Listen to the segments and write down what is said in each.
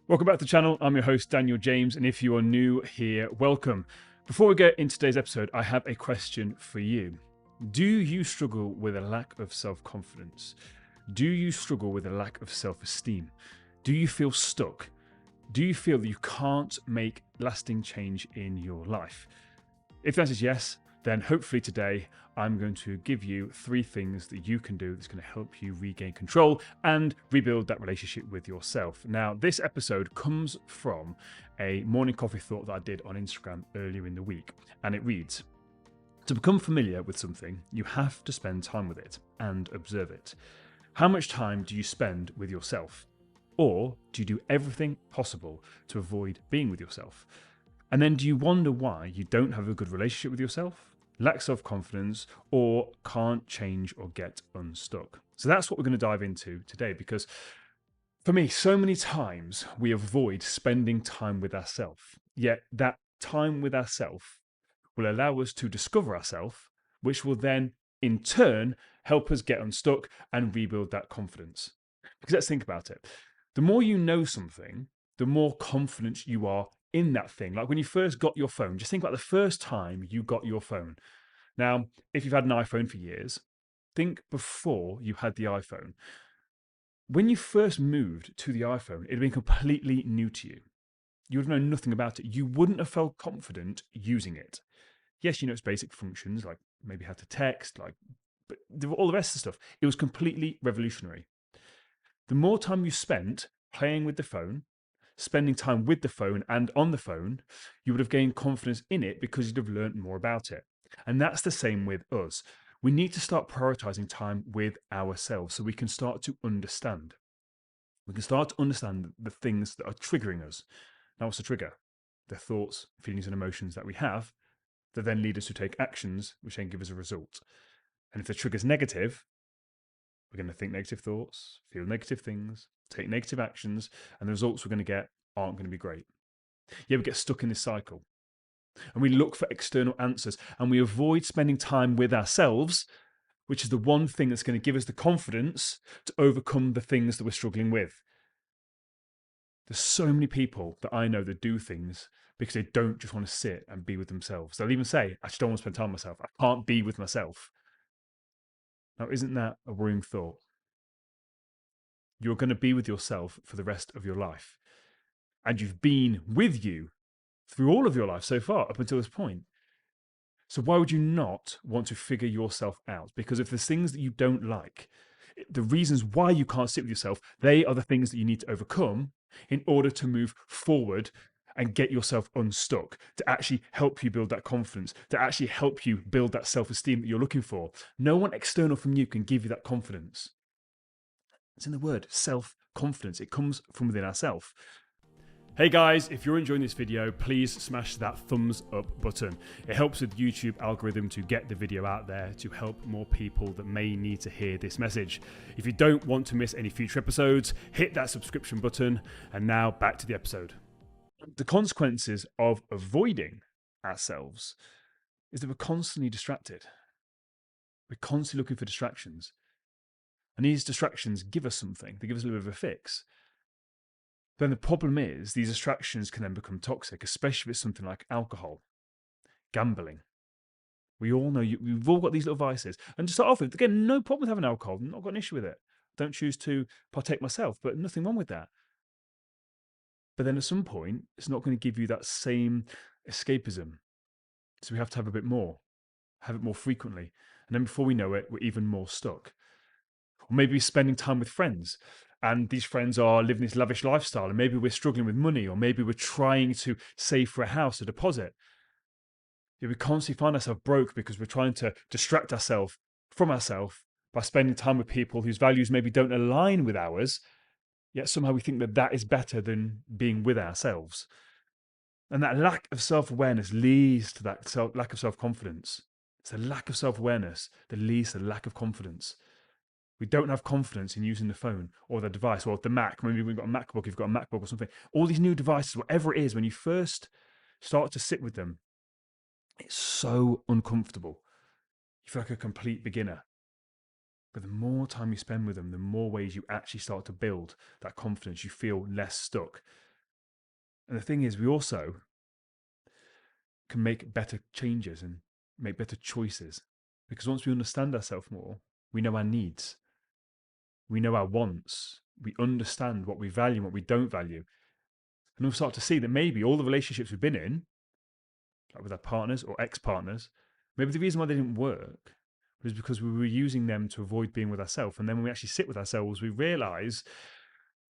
Welcome back to the channel. I'm your host, Daniel James, and if you are new here, welcome. Before we get into today's episode, I have a question for you. Do you struggle with a lack of self-confidence? Do you struggle with a lack of self-esteem? Do you feel stuck? Do you feel that you can't make lasting change in your life? If the answer is yes, then hopefully today I'm going to give you 3 things that you can do that's going to help you regain control and rebuild that relationship with yourself. Now, this episode comes from a morning coffee thought that I did on Instagram earlier in the week, and it reads, to become familiar with something, you have to spend time with it and observe it. How much time do you spend with yourself? Or do you do everything possible to avoid being with yourself? And then do you wonder why you don't have a good relationship with yourself, lack self-confidence, or can't change or get unstuck? So that's what we're going to dive into today, because for me, so many times we avoid spending time with ourselves, yet that time with ourselves will allow us to discover ourselves, which will then in turn help us get unstuck and rebuild that confidence. Because let's think about it. The more you know something, the more confident you are in that thing. Like when you first got your phone, just think about the first time you got your phone. Now, if you've had an iPhone for years, think before you had the iPhone. When you first moved to the iPhone, it had been completely new to you. You would have known nothing about it. You wouldn't have felt confident using it. Yes, you know its basic functions, like maybe how to text, but all the rest of the stuff. It was completely revolutionary. The more time you spent playing with the phone, spending time with the phone and on the phone, you would have gained confidence in it because you'd have learned more about it. And that's the same with us. We need to start prioritizing time with ourselves so we can start to understand. We can start to understand the things that are triggering us. Now, what's the trigger? The thoughts, feelings, and emotions that we have that then lead us to take actions, which then give us a result. And if the trigger's negative, we're going to think negative thoughts, feel negative things, take negative actions, and the results we're going to get aren't going to be great. Yeah, we get stuck in this cycle. And we look for external answers and we avoid spending time with ourselves, which is the one thing that's going to give us the confidence to overcome the things that we're struggling with. There's so many people that I know that do things because they don't just want to sit and be with themselves. They'll even say, I just don't want to spend time with myself. I can't be with myself. Now, isn't that a worrying thought? You're going to be with yourself for the rest of your life. And you've been with you through all of your life so far, up until this point. So why would you not want to figure yourself out? Because if there's things that you don't like, the reasons why you can't sit with yourself, they are the things that you need to overcome in order to move forward and get yourself unstuck, to actually help you build that confidence, to actually help you build that self-esteem that you're looking for. No one external from you can give you that confidence. It's in the word self-confidence. It comes from within ourselves. Hey guys, if you're enjoying this video, please smash that thumbs up button. It helps with YouTube algorithm to get the video out there to help more people that may need to hear this message. If you don't want to miss any future episodes, hit that subscription button. And now back to the episode. The consequences of avoiding ourselves is that we're constantly distracted. We're constantly looking for distractions. And these distractions give us something. They give us a little bit of a fix. Then the problem is these distractions can then become toxic, especially if it's something like alcohol, gambling. We all know, we've all got these little vices. And to start off with, again, no problem with having alcohol. I've not got an issue with it. Don't choose to partake myself, but nothing wrong with that. But then at some point, it's not going to give you that same escapism. So we have to have a bit more, have it more frequently. And then before we know it, we're even more stuck. Or maybe spending time with friends. And these friends are living this lavish lifestyle, and maybe we're struggling with money, or maybe we're trying to save for a house, a deposit. We constantly find ourselves broke because we're trying to distract ourselves from ourselves by spending time with people whose values maybe don't align with ours, yet somehow we think that that is better than being with ourselves. And that lack of self-awareness leads to that lack of self-confidence. It's a lack of self-awareness that leads to the lack of confidence. We don't have confidence in using the phone or the device or the Mac. Maybe we've got a MacBook, you've got a MacBook or something. All these new devices, whatever it is, when you first start to sit with them, it's so uncomfortable. You feel like a complete beginner. But the more time you spend with them, the more ways you actually start to build that confidence. You feel less stuck. And the thing is, we also can make better changes and make better choices. Because once we understand ourselves more, we know our needs, we know our wants, we understand what we value and what we don't value. And we'll start to see that maybe all the relationships we've been in, like with our partners or ex-partners, maybe the reason why they didn't work was because we were using them to avoid being with ourselves. And then when we actually sit with ourselves, we realize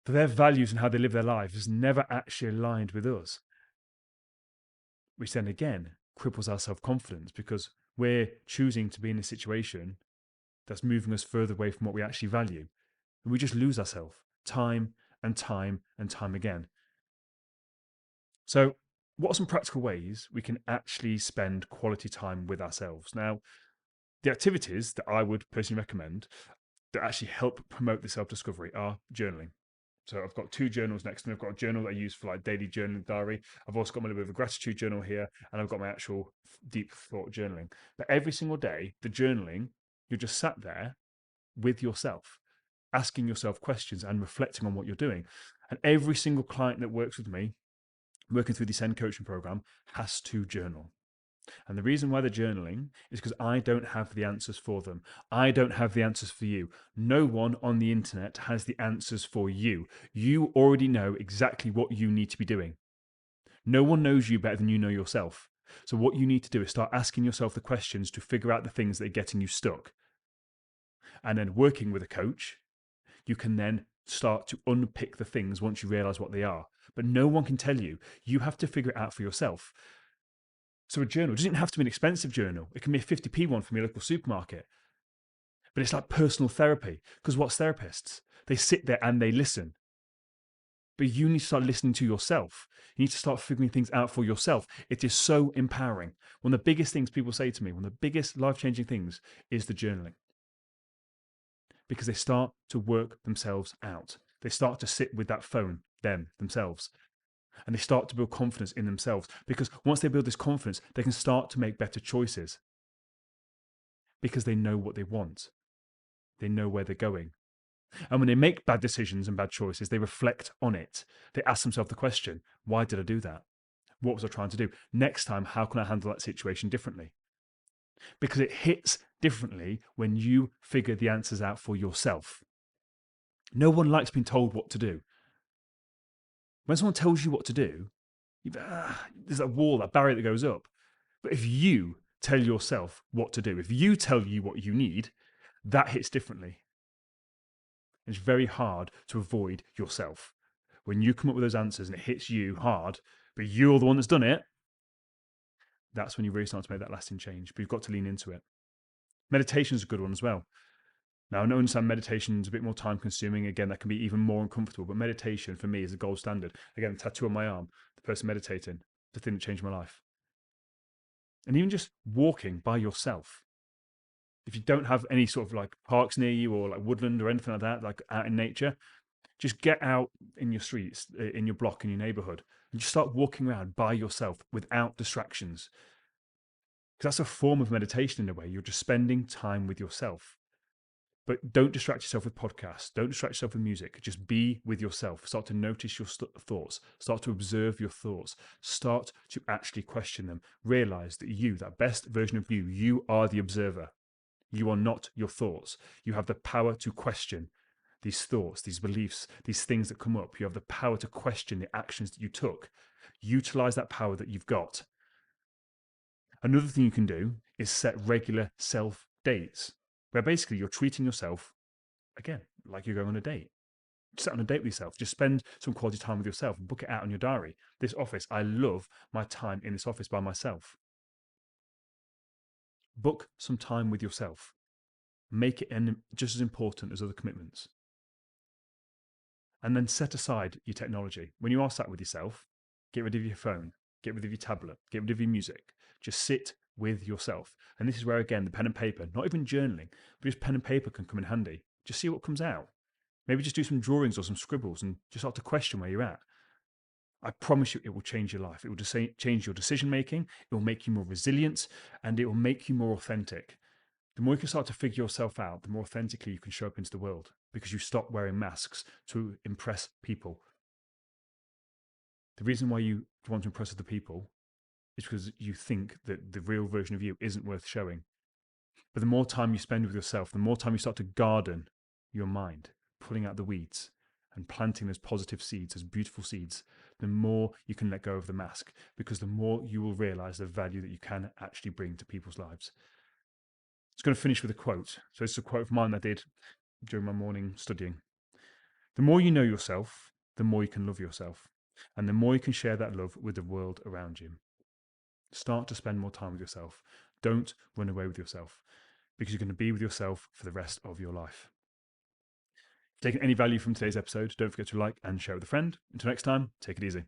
that their values and how they live their lives is never actually aligned with us, which then again cripples our self-confidence because we're choosing to be in a situation that's moving us further away from what we actually value. And we just lose ourselves time and time and time again. So, what are some practical ways we can actually spend quality time with ourselves? Now, the activities that I would personally recommend that actually help promote the self-discovery are journaling. So I've got two journals next to me. I've got a journal that I use for like daily journaling diary. I've also got my little bit of a gratitude journal here, and I've got my actual deep thought journaling. But every single day, the journaling, you're just sat there with yourself, asking yourself questions and reflecting on what you're doing. And every single client that works with me, working through the Send coaching program, has to journal. And the reason why they're journaling is because I don't have the answers for them. I don't have the answers for you. No one on the internet has the answers for you. You already know exactly what you need to be doing. No one knows you better than you know yourself. So what you need to do is start asking yourself the questions to figure out the things that are getting you stuck. And then working with a coach, you can then start to unpick the things once you realize what they are. But no one can tell you. You have to figure it out for yourself. So a journal doesn't have to be an expensive journal. It can be a 50p one from your local supermarket. But it's like personal therapy. Because what's therapists? They sit there and they listen. But you need to start listening to yourself. You need to start figuring things out for yourself. It is so empowering. One of the biggest things people say to me, one of the biggest life-changing things is the journaling. Because they start to work themselves out. They start to sit with that phone, themselves. And they start to build confidence in themselves. Because once they build this confidence, they can start to make better choices. Because they know what they want. They know where they're going. And when they make bad decisions and bad choices, they reflect on it. They ask themselves the question, why did I do that? What was I trying to do? Next time, how can I handle that situation differently? Because it hits differently when you figure the answers out for yourself. No one likes being told what to do. When someone tells you what to do, there's that wall, that barrier that goes up. But if you tell yourself what to do, if you tell you what you need, that hits differently. It's very hard to avoid yourself. When you come up with those answers and it hits you hard, but you're the one that's done it, that's when you really start to make that lasting change. But you've got to lean into it. Meditation is a good one as well. Now, I understand meditation is a bit more time consuming. Again, that can be even more uncomfortable. But meditation for me is the gold standard. Again, the tattoo on my arm, the person meditating, the thing that changed my life. And even just walking by yourself. If you don't have any sort of like parks near you or like woodland or anything like that, like out in nature, just get out in your streets, in your block, in your neighborhood, and just start walking around by yourself without distractions. Because that's a form of meditation in a way. You're just spending time with yourself. But don't distract yourself with podcasts. Don't distract yourself with music. Just be with yourself. Start to notice your thoughts. Start to observe your thoughts. Start to actually question them. Realize that you, that best version of you, you are the observer. You are not your thoughts. You have the power to question these thoughts, these beliefs, these things that come up. You have the power to question the actions that you took. Utilize that power that you've got. Another thing you can do is set regular self dates, where basically you're treating yourself, again, like you're going on a date. Sit on a date with yourself. Just spend some quality time with yourself. Book it out on your diary. This office, I love my time in this office by myself. Book some time with yourself. Make it just as important as other commitments. And then set aside your technology. When you are sat with yourself, get rid of your phone, get rid of your tablet, get rid of your music. Just sit with yourself. And this is where, again, the pen and paper, not even journaling, but just pen and paper can come in handy. Just see what comes out. Maybe just do some drawings or some scribbles and just start to question where you're at. I promise you it will change your life. It will just change your decision making. It will make you more resilient and it will make you more authentic. The more you can start to figure yourself out, the more authentically you can show up into the world because you stop wearing masks to impress people. The reason why you want to impress other people is because you think that the real version of you isn't worth showing. But the more time you spend with yourself, the more time you start to garden your mind, pulling out the weeds and planting those positive seeds, those beautiful seeds, the more you can let go of the mask, because the more you will realize the value that you can actually bring to people's lives. It's going to finish with a quote. So it's a quote of mine I did during my morning studying. The more you know yourself, the more you can love yourself, and the more you can share that love with the world around you. Start to spend more time with yourself. Don't run away with yourself, because you're going to be with yourself for the rest of your life. If you've taken any value from today's episode, don't forget to like and share with a friend. Until next time, take it easy.